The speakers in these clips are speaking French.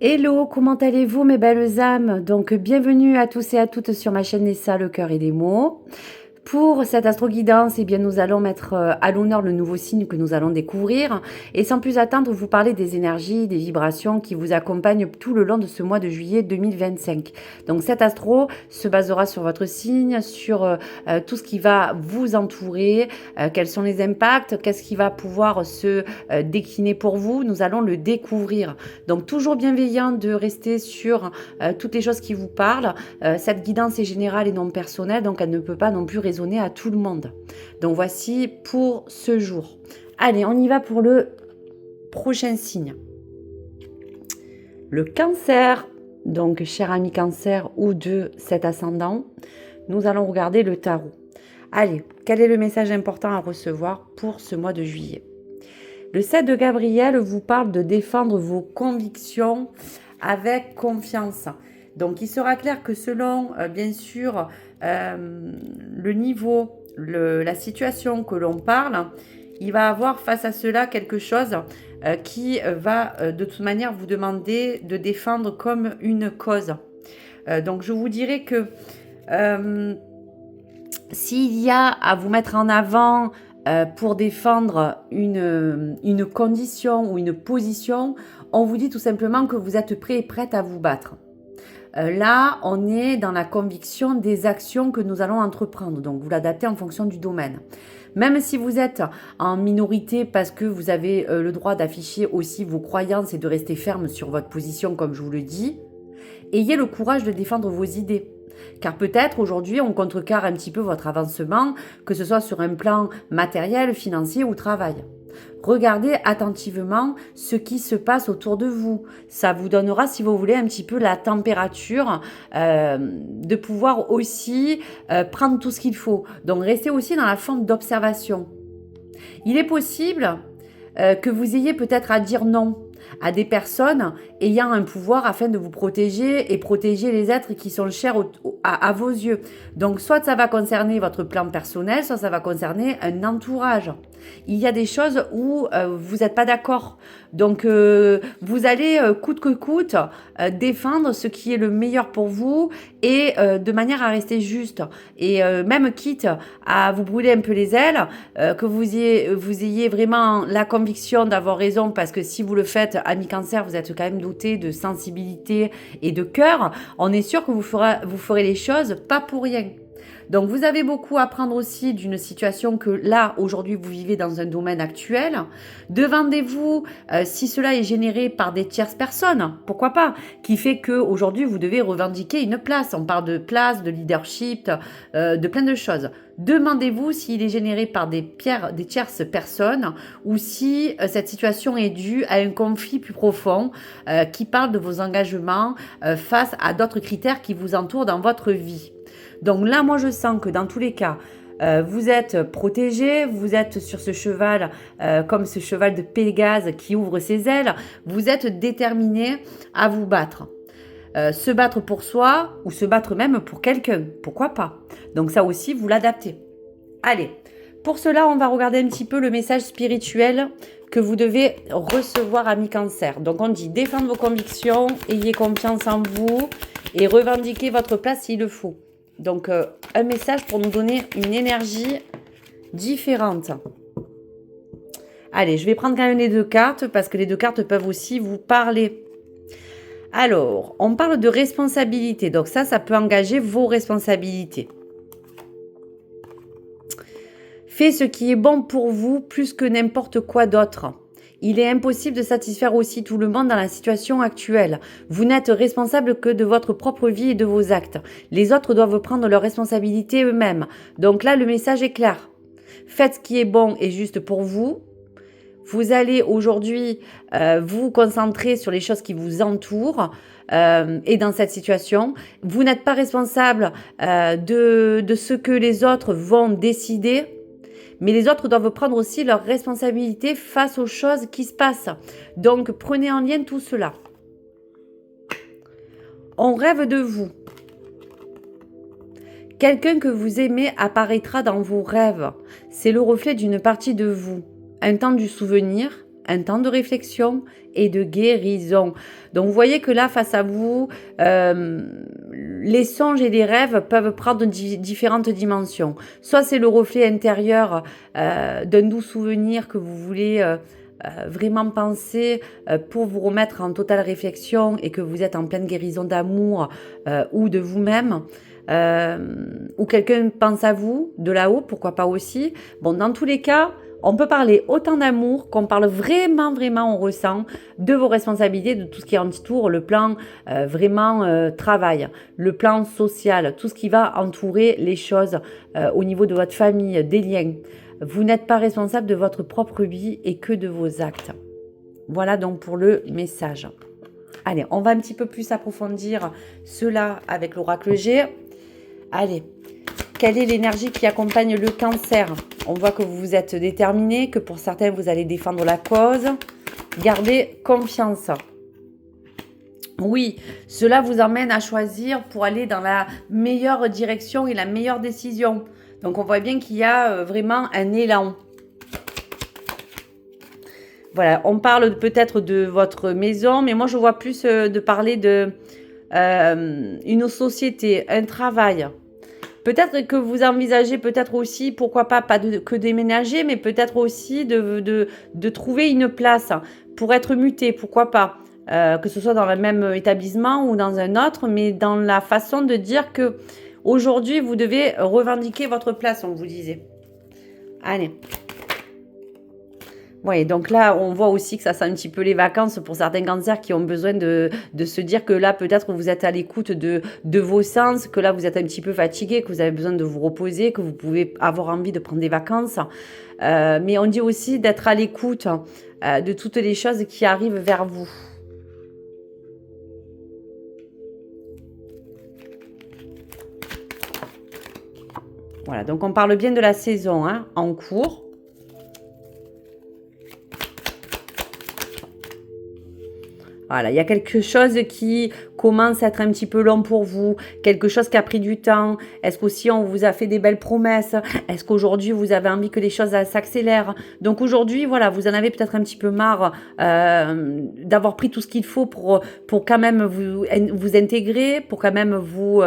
Hello, comment allez-vous mes belles âmes? Donc bienvenue à tous et à toutes sur ma chaîne Nessa, le cœur et les mots. Pour cette astro-guidance, eh bien, nous allons mettre à l'honneur le nouveau signe que nous allons découvrir. Et sans plus attendre, vous parler des énergies, des vibrations qui vous accompagnent tout le long de ce mois de juillet 2025. Donc cet astro se basera sur votre signe, sur tout ce qui va vous entourer, quels sont les impacts, qu'est-ce qui va pouvoir se décliner pour vous. Nous allons le découvrir. Donc toujours bienveillant de rester sur toutes les choses qui vous parlent. Cette guidance est générale et non personnelle, donc elle ne peut pas non plus résonner à tout le monde. Donc voici pour ce jour. Allez, on y va pour le prochain signe. Le cancer, donc cher ami cancer ou de cet ascendant, nous allons regarder le tarot. Allez, quel est le message important à recevoir pour ce mois de juillet? Le 7 de Gabriel vous parle de défendre vos convictions avec confiance. Donc il sera clair que selon, bien sûr, le niveau, la situation que l'on parle, il va avoir face à cela quelque chose qui va de toute manière vous demander de défendre comme une cause. Donc je vous dirais que s'il y a à vous mettre en avant pour défendre une condition ou une position, on vous dit tout simplement que vous êtes prêt et prête à vous battre. Là, on est dans la conviction des actions que nous allons entreprendre. Donc, vous l'adaptez en fonction du domaine. Même si vous êtes en minorité parce que vous avez le droit d'afficher aussi vos croyances et de rester ferme sur votre position, comme je vous le dis, ayez le courage de défendre vos idées. Car peut-être aujourd'hui, on contrecarre un petit peu votre avancement, que ce soit sur un plan matériel, financier ou travail. Regardez attentivement ce qui se passe autour de vous. Ça vous donnera, si vous voulez, un petit peu la température de pouvoir aussi prendre tout ce qu'il faut. Donc, restez aussi dans la forme d'observation. Il est possible que vous ayez peut-être à dire non à des personnes ayant un pouvoir afin de vous protéger et protéger les êtres qui sont chers à vos yeux. Donc, soit ça va concerner votre plan personnel, soit ça va concerner un entourage. Il y a des choses où vous n'êtes pas d'accord. Donc, vous allez coûte que coûte défendre ce qui est le meilleur pour vous et de manière à rester juste. Et même quitte à vous brûler un peu les ailes, que vous ayez vraiment la conviction d'avoir raison, parce que si vous le faites, ami cancer, vous êtes quand même doté de sensibilité et de cœur, on est sûr que vous ferez les choses pas pour rien. Donc, vous avez beaucoup à apprendre aussi d'une situation que là, aujourd'hui, vous vivez dans un domaine actuel. Demandez-vous si cela est généré par des tierces personnes, pourquoi pas, qui fait qu'aujourd'hui, vous devez revendiquer une place. On parle de place, de leadership, de plein de choses. Demandez-vous s'il est généré par des tierces personnes ou si cette situation est due à un conflit plus profond qui parle de vos engagements face à d'autres critères qui vous entourent dans votre vie. Donc là, moi, je sens que dans tous les cas, vous êtes protégé, vous êtes sur ce cheval, comme ce cheval de Pégase qui ouvre ses ailes, vous êtes déterminé à vous battre. Se battre pour soi ou se battre même pour quelqu'un, pourquoi pas. Donc ça aussi, vous l'adaptez. Allez, pour cela, on va regarder un petit peu le message spirituel que vous devez recevoir, ami cancer. Donc on dit défendre vos convictions, ayez confiance en vous et revendiquez votre place s'il le faut. Donc, un message pour nous donner une énergie différente. Allez, je vais prendre quand même les deux cartes parce que les deux cartes peuvent aussi vous parler. Alors, on parle de responsabilité. Donc ça peut engager vos responsabilités. Faites ce qui est bon pour vous plus que n'importe quoi d'autre. Il est impossible de satisfaire aussi tout le monde dans la situation actuelle. Vous n'êtes responsable que de votre propre vie et de vos actes. Les autres doivent prendre leurs responsabilités eux-mêmes. Donc là, le message est clair. Faites ce qui est bon et juste pour vous. Vous allez aujourd'hui vous concentrer sur les choses qui vous entourent et dans cette situation. Vous n'êtes pas responsable de ce que les autres vont décider. Mais les autres doivent prendre aussi leurs responsabilités face aux choses qui se passent. Donc, prenez en lien tout cela. On rêve de vous. Quelqu'un que vous aimez apparaîtra dans vos rêves. C'est le reflet d'une partie de vous. Un temps du souvenir, un temps de réflexion et de guérison. Donc vous voyez que là, face à vous, les songes et les rêves peuvent prendre différentes dimensions. Soit c'est le reflet intérieur d'un doux souvenir que vous voulez vraiment penser pour vous remettre en totale réflexion et que vous êtes en pleine guérison d'amour ou de vous-même. Ou quelqu'un pense à vous de là-haut, pourquoi pas aussi. Bon, dans tous les cas, on peut parler autant d'amour qu'on parle vraiment, on ressent de vos responsabilités, de tout ce qui entoure le plan travail, le plan social, tout ce qui va entourer les choses au niveau de votre famille, des liens. Vous n'êtes pas responsable de votre propre vie et que de vos actes. Voilà donc pour le message. Allez, on va un petit peu plus approfondir cela avec l'oracle G. Allez, quelle est l'énergie qui accompagne le Cancer? On voit que vous êtes déterminé, que pour certains, vous allez défendre la cause. Gardez confiance. Oui, cela vous emmène à choisir pour aller dans la meilleure direction et la meilleure décision. Donc, on voit bien qu'il y a vraiment un élan. Voilà, on parle peut-être de votre maison, mais moi, je vois plus de parler de une société, un travail. Peut-être que vous envisagez peut-être aussi, pourquoi pas que déménager, mais peut-être aussi de trouver une place pour être muté, pourquoi pas. Que ce soit dans le même établissement ou dans un autre, mais dans la façon de dire que aujourd'hui vous devez revendiquer votre place, on vous disait. Allez. Oui, donc là, on voit aussi que ça sent un petit peu les vacances pour certains cancers qui ont besoin de se dire que là, peut-être vous êtes à l'écoute de vos sens, que là, vous êtes un petit peu fatigué, que vous avez besoin de vous reposer, que vous pouvez avoir envie de prendre des vacances. Mais on dit aussi d'être à l'écoute de toutes les choses qui arrivent vers vous. Voilà, donc on parle bien de la saison en cours. Voilà, il y a quelque chose qui commence à être un petit peu long pour vous, quelque chose qui a pris du temps. Est-ce qu'aussi on vous a fait des belles promesses? Est-ce qu'aujourd'hui vous avez envie que les choses s'accélèrent? Donc aujourd'hui, voilà, vous en avez peut-être un petit peu marre d'avoir pris tout ce qu'il faut pour quand même vous intégrer, pour quand même vous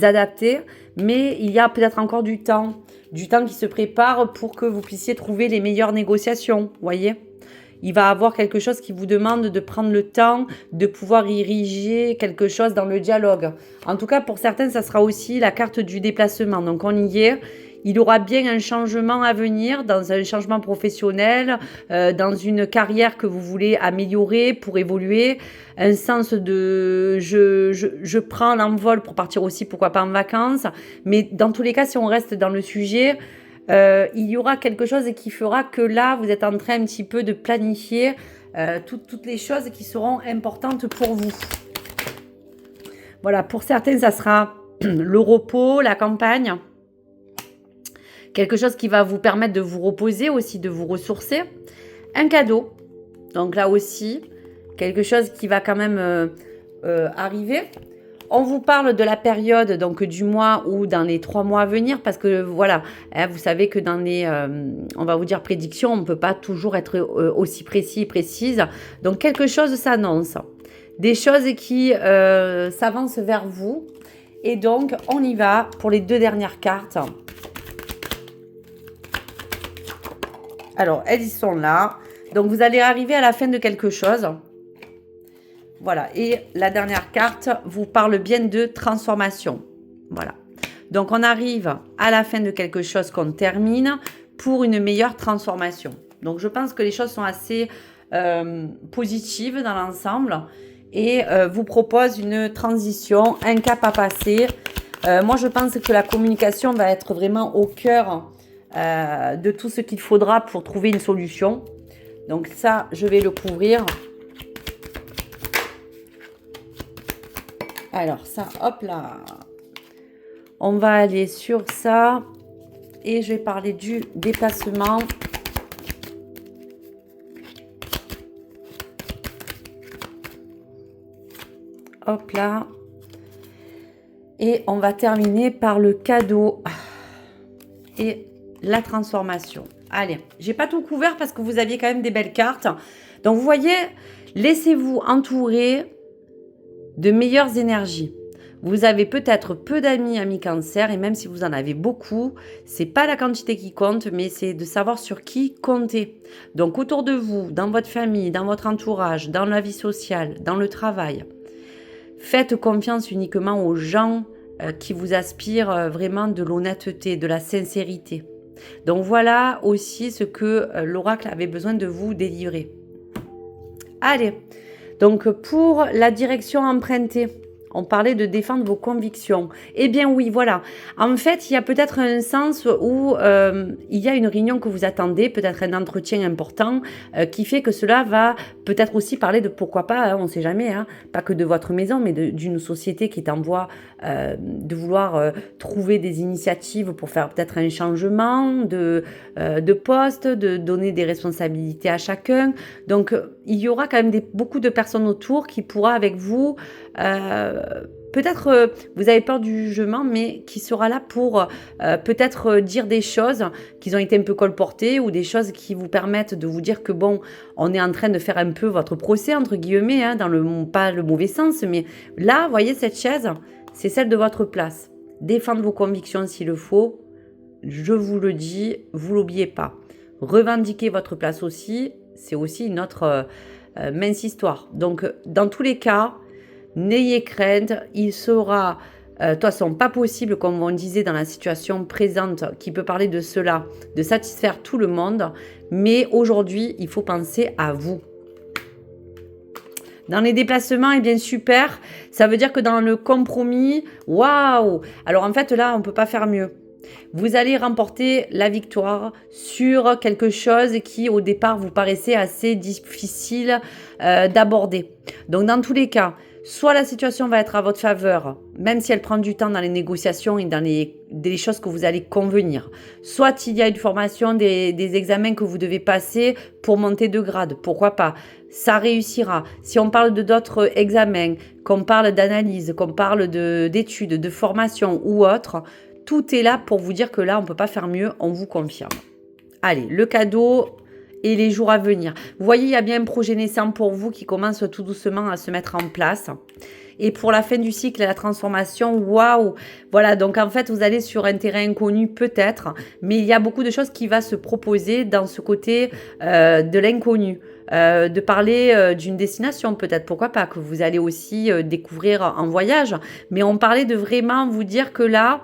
adapter. Mais il y a peut-être encore du temps qui se prépare pour que vous puissiez trouver les meilleures négociations, voyez? Il va avoir quelque chose qui vous demande de prendre le temps de pouvoir ériger quelque chose dans le dialogue. En tout cas, pour certains, ça sera aussi la carte du déplacement. Donc, on y est. Il aura bien un changement à venir, dans un changement professionnel, dans une carrière que vous voulez améliorer pour évoluer, un sens de je prends l'envol pour partir aussi, pourquoi pas en vacances. Mais dans tous les cas, si on reste dans le sujet, il y aura quelque chose qui fera que là, vous êtes en train un petit peu de planifier toutes les choses qui seront importantes pour vous. Voilà, pour certains, ça sera le repos, la campagne. Quelque chose qui va vous permettre de vous reposer aussi, de vous ressourcer. Un cadeau. Donc là aussi, quelque chose qui va quand même arriver. On vous parle de la période donc du mois ou dans les 3 mois à venir parce que voilà, vous savez que dans les, on va vous dire prédictions, on ne peut pas toujours être aussi précise. Donc quelque chose s'annonce, des choses qui s'avancent vers vous. Et donc on y va pour les 2 dernières cartes. Alors elles y sont là. Donc vous allez arriver à la fin de quelque chose. Voilà, et la dernière carte vous parle bien de transformation. Voilà. Donc, on arrive à la fin de quelque chose qu'on termine pour une meilleure transformation. Donc, je pense que les choses sont assez positives dans l'ensemble et vous propose une transition, un cap à passer. Moi, je pense que la communication va être vraiment au cœur de tout ce qu'il faudra pour trouver une solution. Donc, ça, je vais le couvrir. Alors ça, hop là, on va aller sur ça et je vais parler du déplacement. Hop là. Et on va terminer par le cadeau et la transformation. Allez, j'ai pas tout couvert parce que vous aviez quand même des belles cartes. Donc vous voyez, laissez-vous entourer de meilleures énergies. Vous avez peut-être peu d'amis, amis cancer, et même si vous en avez beaucoup, c'est pas la quantité qui compte, mais c'est de savoir sur qui compter. Donc autour de vous, dans votre famille, dans votre entourage, dans la vie sociale, dans le travail, faites confiance uniquement aux gens qui vous aspirent vraiment de l'honnêteté, de la sincérité. Donc voilà aussi ce que l'oracle avait besoin de vous délivrer. Allez, donc pour la direction empruntée, on parlait de défendre vos convictions. Eh bien oui, voilà. En fait, il y a peut-être un sens où il y a une réunion que vous attendez, peut-être un entretien important, qui fait que cela va peut-être aussi parler de pourquoi pas, hein, on ne sait jamais, hein, pas que de votre maison, mais d'une société qui est en voie de vouloir trouver des initiatives pour faire peut-être un changement de poste, de donner des responsabilités à chacun. Donc, il y aura quand même beaucoup de personnes autour qui pourra avec vous peut-être vous avez peur du jugement, mais qui sera là pour peut-être dire des choses qui ont été un peu colportées ou des choses qui vous permettent de vous dire que bon, on est en train de faire un peu votre procès, entre guillemets, hein, pas le mauvais sens, mais là, voyez cette chaise, c'est celle de votre place. Défendre vos convictions s'il le faut, je vous le dis, vous l'oubliez pas. Revendiquer votre place aussi, c'est aussi une autre mince histoire. Donc, dans tous les cas, n'ayez crainte, il sera, de toute façon, pas possible, comme on disait dans la situation présente, qui peut parler de cela, de satisfaire tout le monde, mais aujourd'hui, il faut penser à vous. Dans les déplacements, eh bien super, ça veut dire que dans le compromis, waouh! Alors en fait, là, on ne peut pas faire mieux. Vous allez remporter la victoire sur quelque chose qui, au départ, vous paraissait assez difficile d'aborder. Donc, dans tous les cas, soit la situation va être à votre faveur, même si elle prend du temps dans les négociations et dans des choses que vous allez convenir. Soit il y a une formation, des examens que vous devez passer pour monter de grade. Pourquoi pas? Ça réussira. Si on parle de d'autres examens, qu'on parle d'analyse, qu'on parle d'études, de formation ou autre, tout est là pour vous dire que là, on ne peut pas faire mieux, on vous confirme. Allez, le cadeau et les jours à venir. Vous voyez, il y a bien un projet naissant pour vous qui commence tout doucement à se mettre en place. Et pour la fin du cycle et la transformation, waouh! Voilà, donc en fait, vous allez sur un terrain inconnu peut-être, mais il y a beaucoup de choses qui vont se proposer dans ce côté de l'inconnu. De parler d'une destination peut-être, pourquoi pas, que vous allez aussi découvrir en voyage. Mais on parlait de vraiment vous dire que là,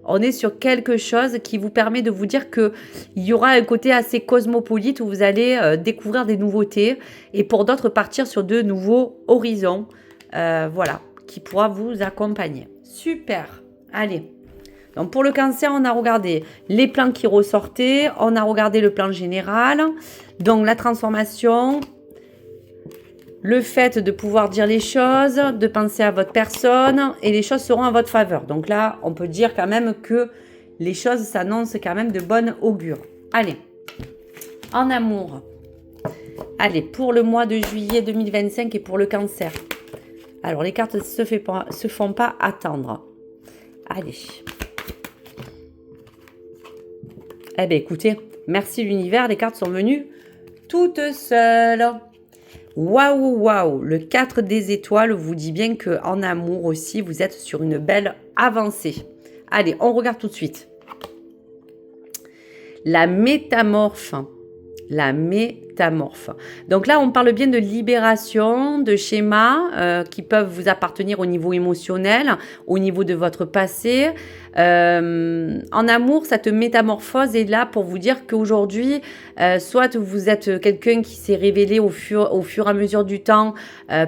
on est sur quelque chose qui vous permet de vous dire qu'il y aura un côté assez cosmopolite où vous allez découvrir des nouveautés et pour d'autres partir sur de nouveaux horizons. Voilà, qui pourra vous accompagner. Super. Allez. Donc pour le cancer, on a regardé les plans qui ressortaient, on a regardé le plan général, donc la transformation, le fait de pouvoir dire les choses, de penser à votre personne et les choses seront à votre faveur. Donc là, on peut dire quand même que les choses s'annoncent quand même de bonne augure. Allez, en amour. Allez, pour le mois de juillet 2025 et pour le cancer. Alors, les cartes ne se font pas attendre. Allez. Eh bien, écoutez, merci l'univers, les cartes sont venues toutes seules. Waouh, waouh, le 4 des étoiles vous dit bien qu'en amour aussi, vous êtes sur une belle avancée. Allez, on regarde tout de suite. La métamorphe. La métamorphe. Donc là, on parle bien de libération, de schémas qui peuvent vous appartenir au niveau émotionnel, au niveau de votre passé. En amour, cette métamorphose est là pour vous dire qu'aujourd'hui, soit vous êtes quelqu'un qui s'est révélé au fur et à mesure du temps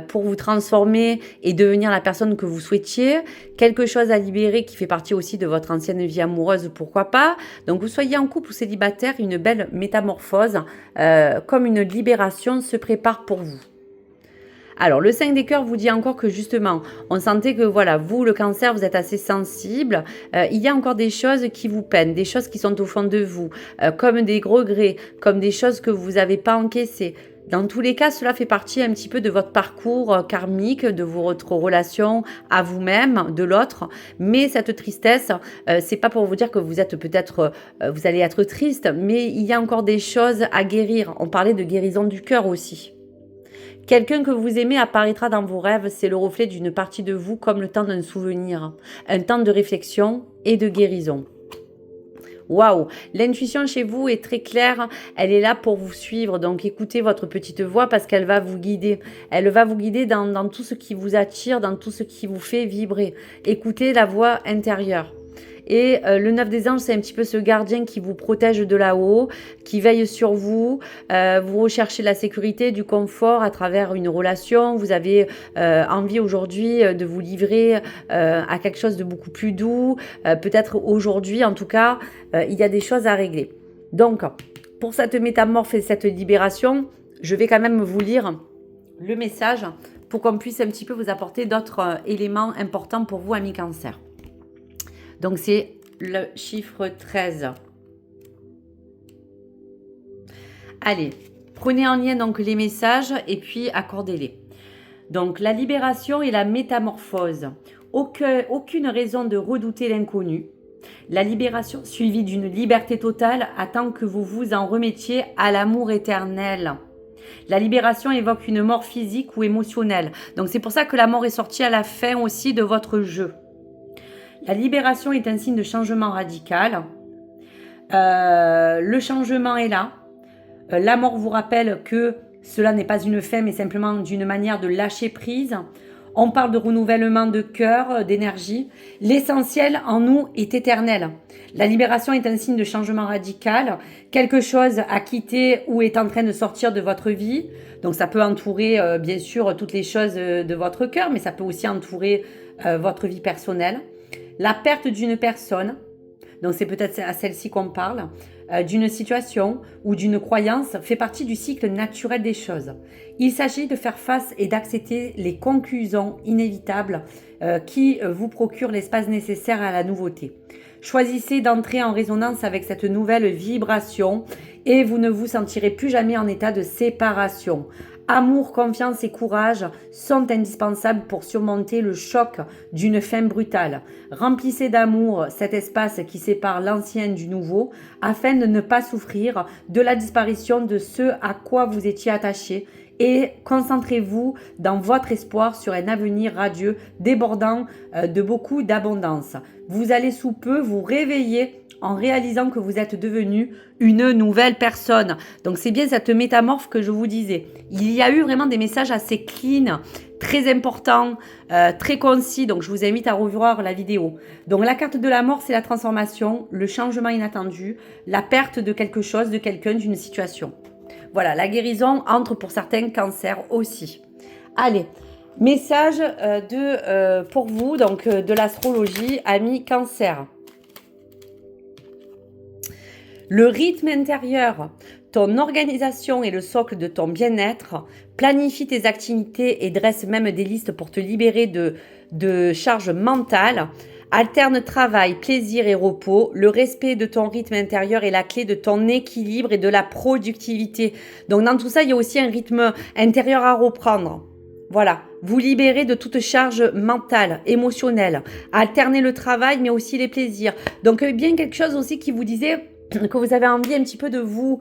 pour vous transformer et devenir la personne que vous souhaitiez, quelque chose à libérer qui fait partie aussi de votre ancienne vie amoureuse, pourquoi pas. Donc vous soyez en couple ou célibataire, une belle métamorphose, comme une libération se prépare pour vous. Alors, le 5 des cœurs vous dit encore que justement, on sentait que voilà, vous, le cancer, vous êtes assez sensible. Il y a encore des choses qui vous peinent, des choses qui sont au fond de vous, comme des regrets, comme des choses que vous n'avez pas encaissées. Dans tous les cas, cela fait partie un petit peu de votre parcours karmique, de votre relation à vous-même, de l'autre. Mais cette tristesse, c'est pas pour vous dire que vous êtes peut-être, vous allez être triste, mais il y a encore des choses à guérir. On parlait de guérison du cœur aussi. Quelqu'un que vous aimez apparaîtra dans vos rêves, c'est le reflet d'une partie de vous comme le temps d'un souvenir, un temps de réflexion et de guérison. Waouh, l'intuition chez vous est très claire, elle est là pour vous suivre, donc écoutez votre petite voix parce qu'elle va vous guider. Elle va vous guider dans tout ce qui vous attire, dans tout ce qui vous fait vibrer. Écoutez la voix intérieure. Et le 9 des anges, c'est un petit peu ce gardien qui vous protège de là-haut, qui veille sur vous. Vous recherchez la sécurité, du confort à travers une relation. Vous avez envie aujourd'hui de vous livrer à quelque chose de beaucoup plus doux. Peut-être aujourd'hui, en tout cas, il y a des choses à régler. Donc, pour cette métamorphe et cette libération, je vais quand même vous lire le message pour qu'on puisse un petit peu vous apporter d'autres éléments importants pour vous, amis Cancer. Donc, c'est le chiffre 13. Allez, prenez en lien donc les messages et puis accordez-les. Donc, la libération et la métamorphose. Aucune raison de redouter l'inconnu. La libération suivie d'une liberté totale attend que vous vous en remettiez à l'amour éternel. La libération évoque une mort physique ou émotionnelle. Donc, c'est pour ça que la mort est sortie à la fin aussi de votre jeu. La libération est un signe de changement radical. Le changement est là. La mort vous rappelle que cela n'est pas une fin, mais simplement d'une manière de lâcher prise. On parle de renouvellement de cœur, d'énergie. L'essentiel en nous est éternel. La libération est un signe de changement radical. Quelque chose a quitté ou est en train de sortir de votre vie. Donc ça peut entourer bien sûr toutes les choses de votre cœur, mais ça peut aussi entourer votre vie personnelle. La perte d'une personne, donc c'est peut-être à celle-ci qu'on parle, d'une situation ou d'une croyance fait partie du cycle naturel des choses. Il s'agit de faire face et d'accepter les conclusions inévitables qui vous procurent l'espace nécessaire à la nouveauté. Choisissez d'entrer en résonance avec cette nouvelle vibration et vous ne vous sentirez plus jamais en état de séparation. Amour, confiance et courage sont indispensables pour surmonter le choc d'une fin brutale. Remplissez d'amour cet espace qui sépare l'ancien du nouveau afin de ne pas souffrir de la disparition de ce à quoi vous étiez attaché et concentrez-vous dans votre espoir sur un avenir radieux débordant de beaucoup d'abondance. Vous allez sous peu vous réveiller en réalisant que vous êtes devenu une nouvelle personne. Donc c'est bien cette métamorphe que je vous disais. Il y a eu vraiment des messages assez clean, très importants, très concis. Donc je vous invite à revoir la vidéo. Donc la carte de la mort, c'est la transformation, le changement inattendu, la perte de quelque chose, de quelqu'un, d'une situation. Voilà, la guérison entre pour certains cancers aussi. Allez, message pour vous, donc de l'astrologie, amis Cancer. Le rythme intérieur, ton organisation est le socle de ton bien-être. Planifie tes activités et dresse même des listes pour te libérer de charges mentales. Alterne travail, plaisir et repos. Le respect de ton rythme intérieur est la clé de ton équilibre et de la productivité. Donc dans tout ça, il y a aussi un rythme intérieur à reprendre. Voilà, vous libérez de toute charge mentale, émotionnelle. Alternez le travail, mais aussi les plaisirs. Donc bien quelque chose aussi qui vous disait que vous avez envie un petit peu de vous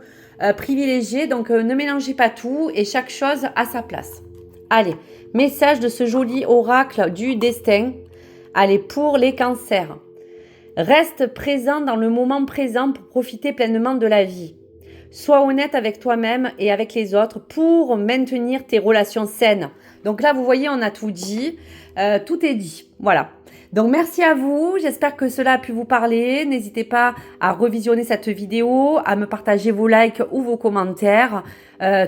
privilégier. Donc ne mélangez pas tout et chaque chose à sa place. Allez, message de ce joli oracle du destin. Allez, pour les cancers. Reste présent dans le moment présent pour profiter pleinement de la vie. Sois honnête avec toi-même et avec les autres pour maintenir tes relations saines. Donc là, vous voyez, on a tout dit. Tout est dit. Voilà. Donc merci à vous, j'espère que cela a pu vous parler. N'hésitez pas à revisionner cette vidéo, à me partager vos likes ou vos commentaires.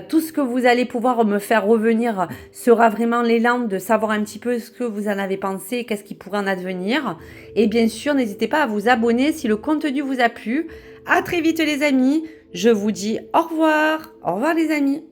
Tout ce que vous allez pouvoir me faire revenir sera vraiment l'élan de savoir un petit peu ce que vous en avez pensé et qu'est-ce qui pourrait en advenir. Et bien sûr, n'hésitez pas à vous abonner si le contenu vous a plu. À très vite les amis, je vous dis au revoir les amis.